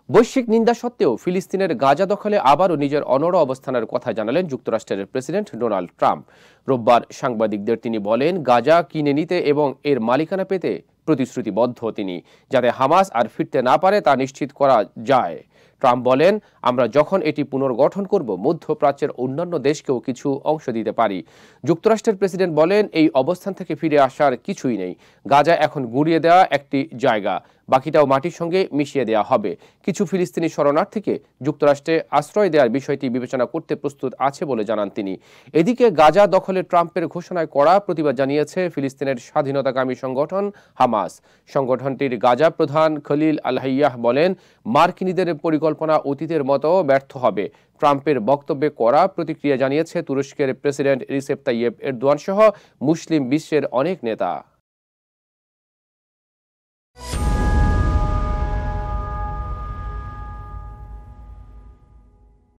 বৈশ্বিক নিন্দা সত্ত্বেও ফিলিস্তিনের গাজা দখলে আবারও নিজের অনড় অবস্থানের কথা জানালেন যুক্তরাষ্ট্রের প্রেসিডেন্ট ডোনাল্ড ট্রাম্প। রোববার সাংবাদিকদের তিনি বলেন, গাজা কিনে নিতে এবং এর মালিকানা পেতে প্রতিশ্রুতিবদ্ধ তিনি, যাতে হামাস আর ফিরতে না পারে তা নিশ্চিত করা যায়। ট্রাম্প বলেন, আমরা যখন এটি পুনর্গঠন করব, মধ্যপ্রাচ্যের অন্যান্য দেশকেও কিছু অংশ দিতে পারি। যুক্তরাষ্ট্রের প্রেসিডেন্ট বলেন, এই অবস্থান থেকে ফিরে আসার কিছুই নেই। গাজা এখন গুঁড়িয়ে দেওয়া একটি জায়গা, বাকিটাও মাটির সঙ্গে মিশিয়ে দেওয়া হবে। কিছু ফিলিস্তিনি শরণার্থীকে যুক্তরাষ্ট্রে আশ্রয় দেওয়ার বিষয়টি বিবেচনা করতে প্রস্তুত আছে বলে জানান তিনি। এদিকে গাজা দখলে ট্রাম্পের ঘোষণায় কড়া প্রতিবাদ জানিয়েছে ফিলিস্তিনের স্বাধীনতাকামী সংগঠন হামাস। সংগঠনটির গাজা প্রধান খলিল আল হাইয়াহ বলেন, মার্কিনীদের পরিকল্পনা অতীতের মতো ব্যর্থ হবে। ট্রাম্পের বক্তব্যে কড়া প্রতিক্রিয়া জানিয়েছে তুরস্কের প্রেসিডেন্ট রিসেপ তাইয়েপ এরদোয়ান সহ মুসলিম বিশ্বের অনেক নেতা।